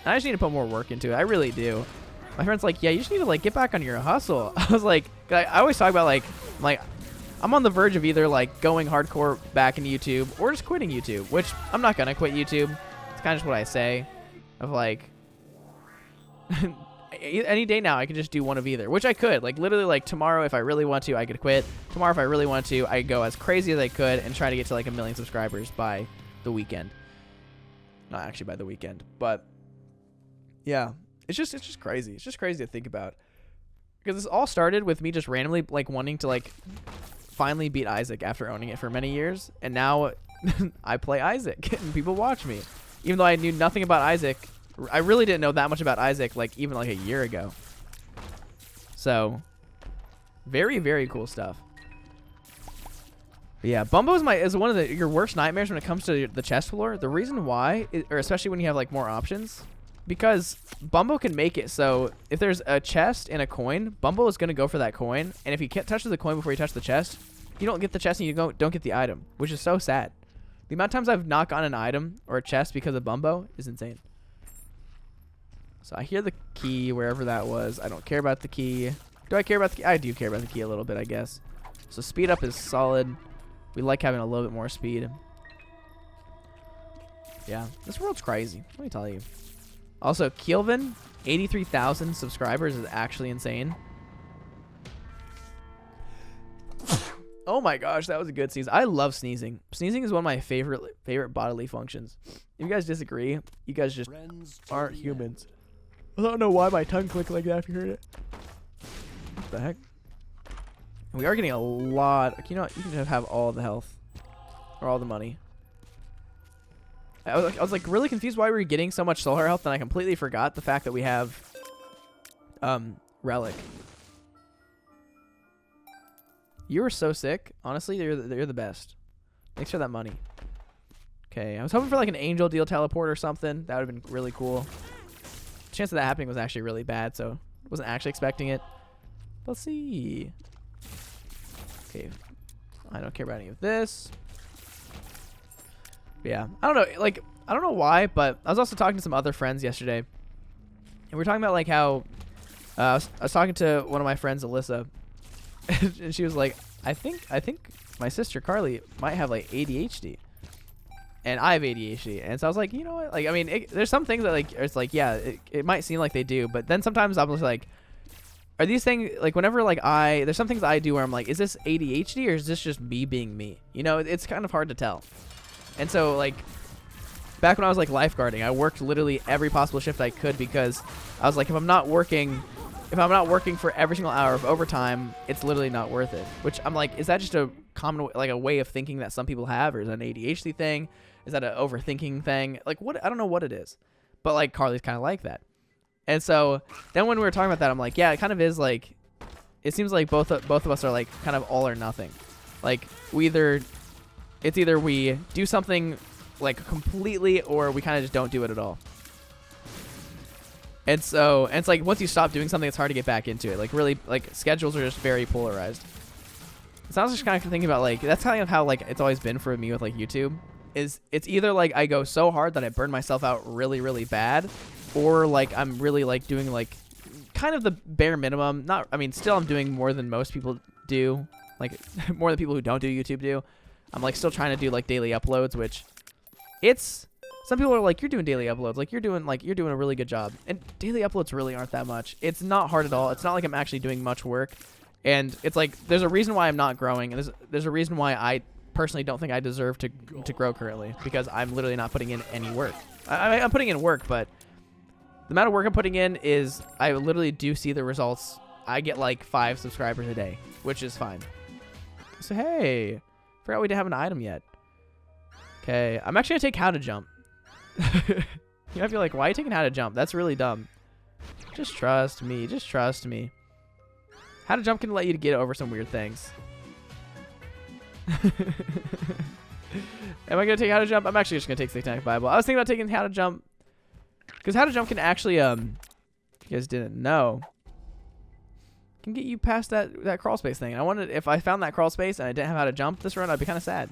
And I just need to put more work into it. I really do. My friend's like, yeah, you just need to like get back on your hustle. I was like, I always talk about like I'm on the verge of either like going hardcore back into YouTube or just quitting YouTube, which I'm not gonna quit YouTube. It's kind of just what I say. Of like, any day now I can just do one of either, which I could. Like literally, like tomorrow if I really want to, I could quit. Tomorrow if I really want to, I could go as crazy as I could and try to get to like 1 million subscribers by the weekend. Not actually by the weekend, but yeah, it's just crazy. It's just crazy to think about, because this all started with me just randomly like wanting to like finally beat Isaac after owning it for many years, and now I play Isaac and people watch me. Even though I knew nothing about Isaac, I really didn't know that much about Isaac like even like a year ago. So very, very cool stuff. But yeah, Bumbo is one of your worst nightmares when it comes to the chest floor. The reason why, or especially when you have like more options, because Bumbo can make it so if there's a chest and a coin, Bumbo is going to go for that coin, and if he touches the coin before you touch the chest, you don't get the chest and you don't get the item, which is so sad. The amount of times I've not gotten an item or a chest because of Bumbo is insane. So I hear the key wherever that was. I don't care about the key. Do I care about the key? I do care about the key a little bit, I guess. So speed up is solid. We like having a little bit more speed. Yeah, this world's crazy. Let me tell you. Also, Keelvin, 83,000 subscribers is actually insane. Oh my gosh, that was a good sneeze. I love sneezing. Sneezing is one of my favorite bodily functions. If you guys disagree, you guys just aren't humans. I don't know why my tongue clicked like that if you heard it. What the heck? We are getting a lot. You know what? You can just have all the health. Or all the money. I was like really confused why we were getting so much soul heart health, and I completely forgot the fact that we have relic. You were so sick. Honestly, you're the best. Thanks for that money. Okay, I was hoping for like an angel deal teleport or something. That would have been really cool. The chance of that happening was actually really bad, so I wasn't actually expecting it. Let's see. Okay, I don't care about any of this. But yeah, I don't know. Like, I don't know why, but I was also talking to some other friends yesterday, and we were talking about like how I was talking to one of my friends, Alyssa, And she was like, I think my sister Carly might have like ADHD. And I have ADHD. And so I was like, you know what? Like, I mean, there's some things that like, it's like, yeah, it might seem like they do. But then sometimes I'm just like, are these things, like whenever like there's some things I do where I'm like, is this ADHD or is this just me being me? You know, it's kind of hard to tell. And so like, back when I was like lifeguarding, I worked literally every possible shift I could because I was like, if I'm not working for every single hour of overtime, it's literally not worth it. Which I'm like, is that just a common, like a way of thinking that some people have, or is that an ADHD thing? Is that an overthinking thing? Like what? I don't know what it is, but like Carly's kind of like that. And so then when we were talking about that, I'm like, yeah, it kind of is like, it seems like both of us are like kind of all or nothing. Like it's either we do something like completely or we kind of just don't do it at all. And so, and it's like once you stop doing something, it's hard to get back into it. Like really, like schedules are just very polarized. So I was just kind of thinking about like, that's kind of how like it's always been for me with like YouTube. Is it's either like I go so hard that I burn myself out really, really bad, or like I'm really like doing like kind of the bare minimum. Not, I mean, still I'm doing more than most people do, like more than people who don't do YouTube do. I'm like still trying to do like daily uploads, which it's, some people are like, you're doing daily uploads, like you're doing a really good job. And daily uploads really aren't that much. It's not hard at all. It's not like I'm actually doing much work. And it's like, there's a reason why I'm not growing. And there's a reason why I personally don't think I deserve to grow currently, because I'm literally not putting in any work. I'm putting in work, but the amount of work I'm putting in is, I literally do see the results. I get like 5 subscribers a day, which is fine. So hey, forgot we didn't have an item yet. Okay, I'm actually gonna take how to jump. You might be like, why are you taking how to jump? That's really dumb. Just trust me. Just trust me. How to jump can let you get over some weird things. Am I gonna take how to jump? I'm actually just gonna take Satanic Bible. I was thinking about taking how to jump, because how to jump can actually, if you guys didn't know, can get you past that crawl space thing. I wanted, if I found that crawl space and I didn't have how to jump this run, I'd be kind of sad.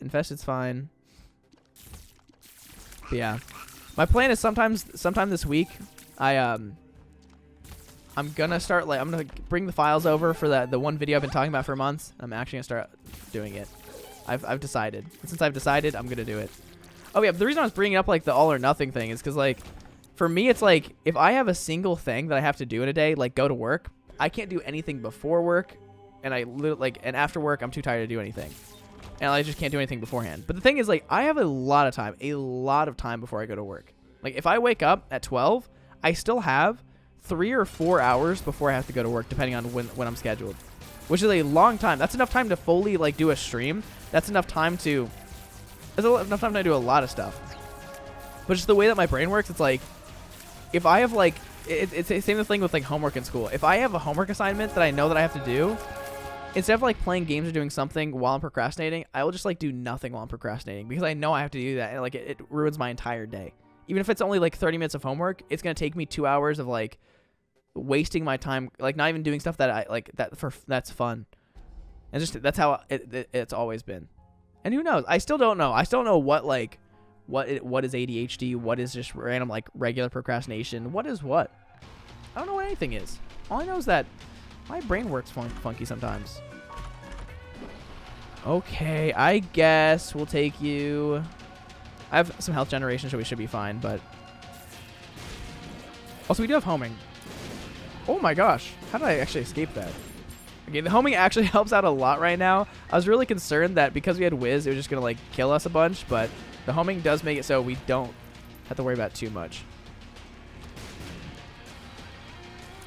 Infested's fine. But yeah, my plan is sometime this week, I'm gonna start, like, I'm gonna bring the files over for the one video I've been talking about for months. I'm actually gonna start doing it. I've decided. And since I've decided, I'm gonna do it. Oh yeah, but the reason I was bringing up like the all or nothing thing is because like, for me, it's like, if I have a single thing that I have to do in a day, like go to work, I can't do anything before work, and and after work, I'm too tired to do anything. And I just can't do anything beforehand. But the thing is, like, I have a lot of time before I go to work. Like, if I wake up at 12, I still have 3 or 4 hours before I have to go to work, depending on when I'm scheduled, which is a long time. That's enough time to fully like do a stream. That's enough time to do a lot of stuff. But just the way that my brain works, it's like, if I have like, it's the same thing with like homework in school. If I have a homework assignment that I know that I have to do, instead of like playing games or doing something while I'm procrastinating, I will just like do nothing while I'm procrastinating, because I know I have to do that, and like it ruins my entire day. Even if it's only like 30 minutes of homework, it's gonna take me 2 hours of like wasting my time, like not even doing stuff that I like that's fun. And just that's how it's always been. And who knows? I still don't know. I still don't know what is ADHD, what is just random like regular procrastination, what is what. I don't know what anything is. All I know is that my brain works funky sometimes. Okay, I guess we'll take you. I have some health generation, so we should be fine, but also we do have homing. Oh my gosh, how did I actually escape that? Okay, the homing actually helps out a lot right now. I was really concerned that because we had Wiz, it was just gonna like kill us a bunch, but the homing does make it so we don't have to worry about too much.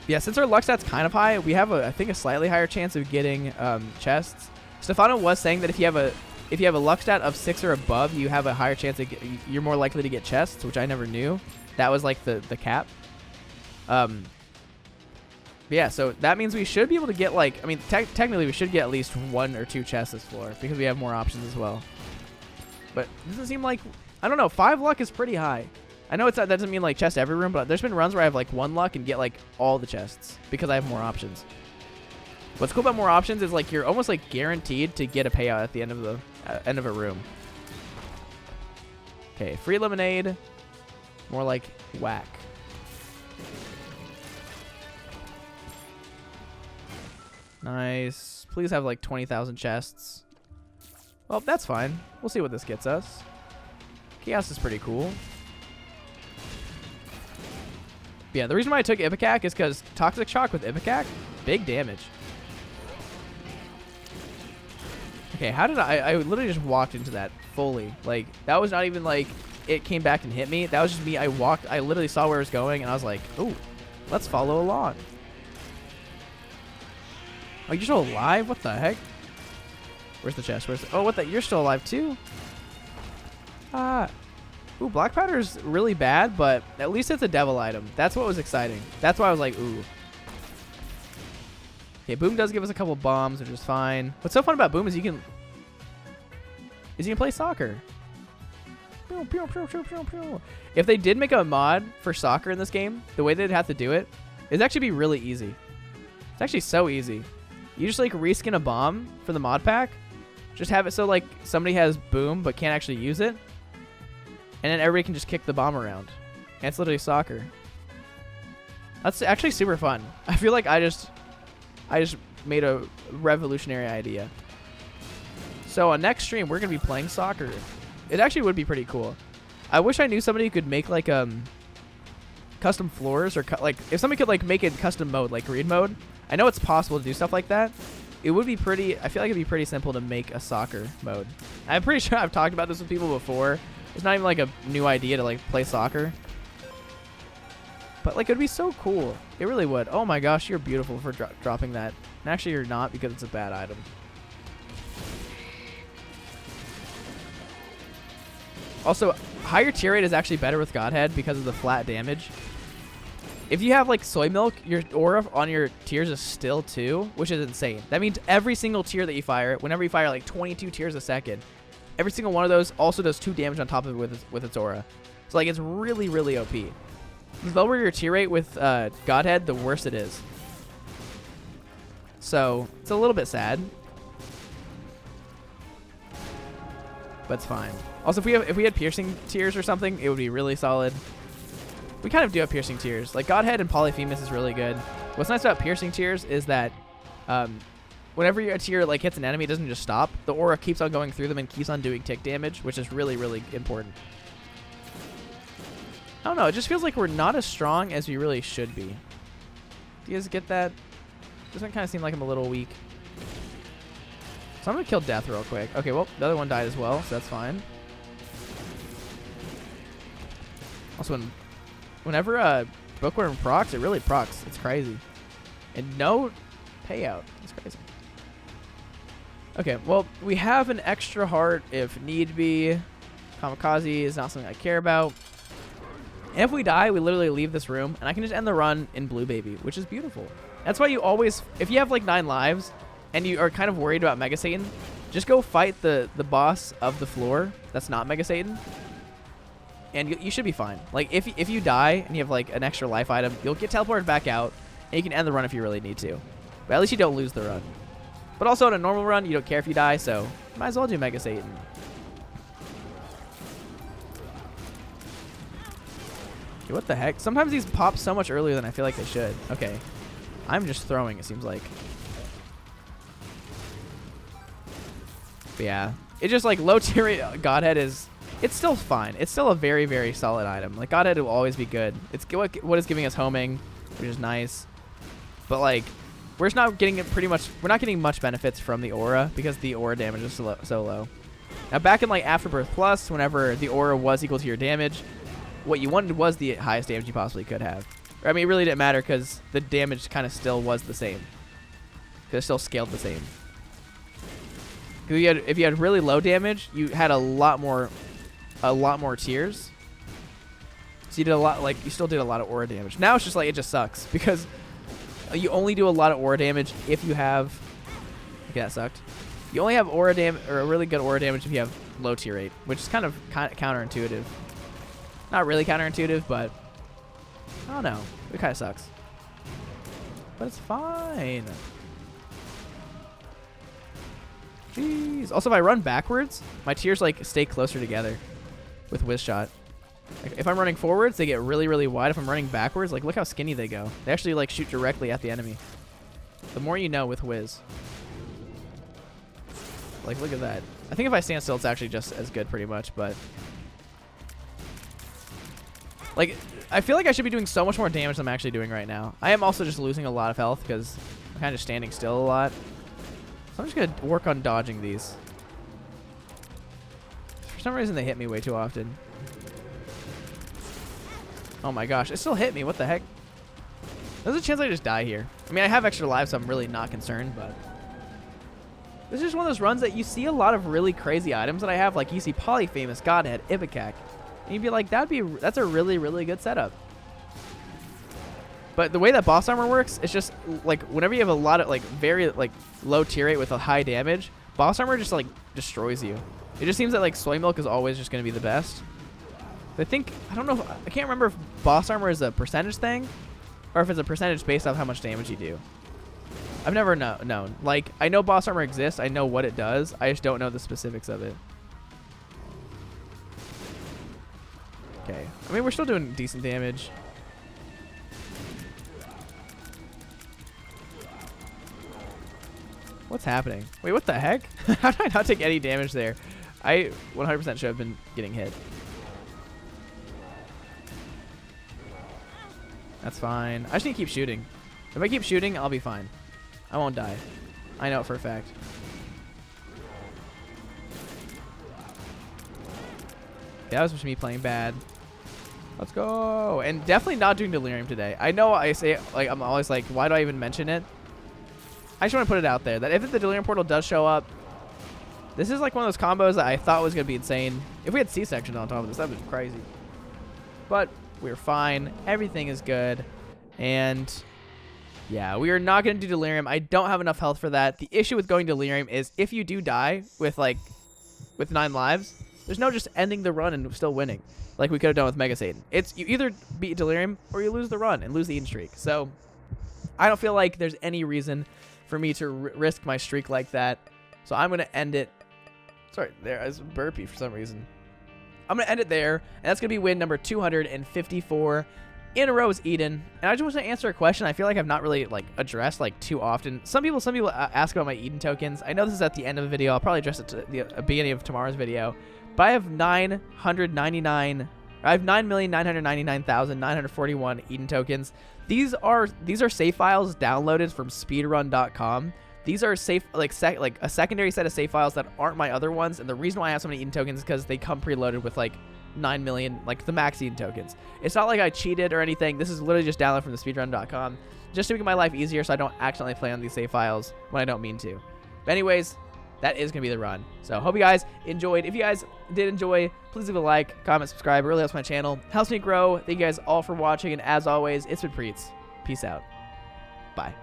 Yeah, since our luck stat's kind of high, we have I think a slightly higher chance of getting chests. Stefano was saying that if you have a luck stat of 6 or above, you have a higher chance you're more likely to get chests, which I never knew. That was like the cap. Yeah, so that means we should be able to get like, I mean, technically we should get at least 1 or 2 chests this floor, because we have more options as well. But it doesn't seem like, I don't know, 5 luck is pretty high. I know that doesn't mean like chest every room, but there's been runs where I have like 1 luck and get like all the chests because I have more options. What's cool about more options is like you're almost like guaranteed to get a payout at the end of a room. Okay, free lemonade, more like whack. Nice. Please have like 20,000 chests. Well, that's fine. We'll see what this gets us. Chaos is pretty cool. Yeah, the reason why I took Ipecac is because Toxic Shock with Ipecac, big damage. Okay, how did I literally just walked into that fully. Like, that was not even like it came back and hit me. That was just me. I literally saw where it was going, and I was like, ooh, let's follow along. Oh, you're still alive? What the heck? Where's the chest? Oh, what the? You're still alive too? Ooh, Black Powder's really bad, but at least it's a devil item. That's what was exciting. That's why I was like, ooh. Okay, Boom does give us a couple bombs, which is fine. What's so fun about Boom is you can play soccer. If they did make a mod for soccer in this game, the way they'd have to do it is actually be really easy. It's actually so easy. You just like reskin a bomb for the mod pack. Just have it so like somebody has Boom but can't actually use it. And then everybody can just kick the bomb around. And it's literally soccer. That's actually super fun. I feel like I just made a revolutionary idea. So on next stream, we're going to be playing soccer. It actually would be pretty cool. I wish I knew somebody who could make like custom floors or like if somebody could like make a custom mode like green mode. I know it's possible to do stuff like that. It would be pretty, I feel like it'd be pretty simple to make a soccer mode. I'm pretty sure I've talked about this with people before. It's not even like a new idea to like play soccer. But like it'd be so cool. It really would. Oh my gosh, you're beautiful for dropping that. And actually you're not because it's a bad item. Also, higher tier rate is actually better with Godhead because of the flat damage. If you have like soy milk, your aura on your tiers is still 2, which is insane. That means every single tier that you fire, whenever you fire like 22 tiers a second, every single one of those also does 2 damage on top of it with its aura. So like it's really, really OP. The lower your tier rate with Godhead, the worse it is. So it's a little bit sad, but it's fine. Also, if we had piercing tiers or something, it would be really solid. We kind of do have piercing tiers. Like Godhead and Polyphemus is really good. What's nice about piercing tiers is that whenever your tier like hits an enemy, it doesn't just stop. The aura keeps on going through them and keeps on doing tick damage, which is really, really important. I don't know. It just feels like we're not as strong as we really should be. Do you guys get that? Doesn't kind of seem like I'm a little weak. So I'm going to kill Death real quick. Okay, well, the other one died as well, so that's fine. Also, whenever Bookworm procs, it really procs. It's crazy. And no payout. It's crazy. Okay, well, we have an extra heart if need be. Kamikaze is not something I care about. And if we die, we literally leave this room, and I can just end the run in Blue Baby, which is beautiful. That's why you always, if you have like 9 lives, and you are kind of worried about Mega Satan, just go fight the boss of the floor that's not Mega Satan, and you should be fine. Like, if you die, and you have like an extra life item, you'll get teleported back out, and you can end the run if you really need to. But at least you don't lose the run. But also in a normal run, you don't care if you die, so might as well do Mega Satan. Okay, what the heck? Sometimes these pop so much earlier than I feel like they should. Okay. I'm just throwing, it seems like. But yeah. It's just like low tier Godhead is... It's still fine. It's still a very, very solid item. Like, Godhead will always be good. It's what is giving us homing, which is nice. But, like, we're just not getting it pretty much... We're not getting much benefits from the aura because the aura damage is so low. Now, back in, like, Afterbirth Plus, whenever the aura was equal to your damage, what you wanted was the highest damage you possibly could have. I mean, it really didn't matter because the damage kind of still was the same. Because it still scaled the same. Because if you had really low damage, you had a lot more tiers. So you did a lot, like, you still did a lot of aura damage. Now it's just like, it just sucks because you only do a lot of aura damage if you have... Okay, that sucked. You only have aura damage, or a really good aura damage if you have low tier rate, which is kind of counterintuitive. Not really counterintuitive, but I don't know. It kind of sucks. But it's fine. Jeez. Also, if I run backwards, my tiers like stay closer together with Whiz Shot. Like, if I'm running forwards, they get really, really wide. If I'm running backwards, like look how skinny they go. They actually like shoot directly at the enemy. The more you know with Wiz. Like, look at that. I think if I stand still, it's actually just as good pretty much, but... Like, I feel like I should be doing so much more damage than I'm actually doing right now. I am also just losing a lot of health because I'm kind of standing still a lot. So I'm just going to work on dodging these. For some reason, they hit me way too often. Oh my gosh, it still hit me. What the heck? There's a chance I just die here. I mean, I have extra lives, so I'm really not concerned, but... This is just one of those runs that you see a lot of really crazy items that I have. Like, you see Polyphamous, Godhead, Ipecac. And you'd be like, that's a really, really good setup. But the way that boss armor works, it's just, like, whenever you have a lot of, like, very, like, low tier rate with a high damage, boss armor just, like, destroys you. It just seems that, like, Soy Milk is always just going to be the best. I think, I don't know, I can't remember if boss armor is a percentage thing or if it's a percentage based off how much damage you do. I've never known. Like, I know boss armor exists. I know what it does. I just don't know the specifics of it. Okay. I mean, we're still doing decent damage. What's happening? Wait, what the heck? How did I not take any damage there? I 100% should have been getting hit. That's fine. I just need to keep shooting. If I keep shooting, I'll be fine. I won't die. I know it for a fact. That was just me playing bad. Let's go. And definitely not doing Delirium today. I know I say, like, I'm always like, why do I even mention it? I just want to put it out there that if the Delirium portal does show up, this is like one of those combos that I thought was going to be insane. If we had C-section on top of this, that would be crazy. But we're fine. Everything is good. And... yeah, we are not going to do Delirium. I don't have enough health for that. The issue with going Delirium is if you do die with 9 lives, there's no just ending the run and still winning like we could have done with Mega Satan. It's you either beat Delirium or you lose the run and lose the Eden streak. So I don't feel like there's any reason for me to risk my streak like that. So I'm going to end it. Sorry, there I was burpy for some reason. I'm going to end it there, and that's going to be win number 254. In a row is Eden, and I just want to answer a question I feel like I've not really like addressed like too often. Some people ask about my Eden tokens. I know this is at the end of the video. I'll probably address it to the beginning of tomorrow's video. But I have 9,999,941 Eden tokens. These are save files downloaded from speedrun.com. These are safe like a secondary set of save files that aren't my other ones, and the reason why I have so many Eden tokens is because they come preloaded with like 9 million, like the max Eden tokens. It's not like I cheated or anything. This is literally just downloaded from the speedrun.com just to make my life easier so I don't accidentally play on these save files when I don't mean to. But anyways, that is going to be the run. So hope you guys enjoyed. If you guys did enjoy, please leave a like, comment, subscribe. It really helps my channel. Helps me grow. Thank you guys all for watching. And as always, it's been Priets. Peace out. Bye.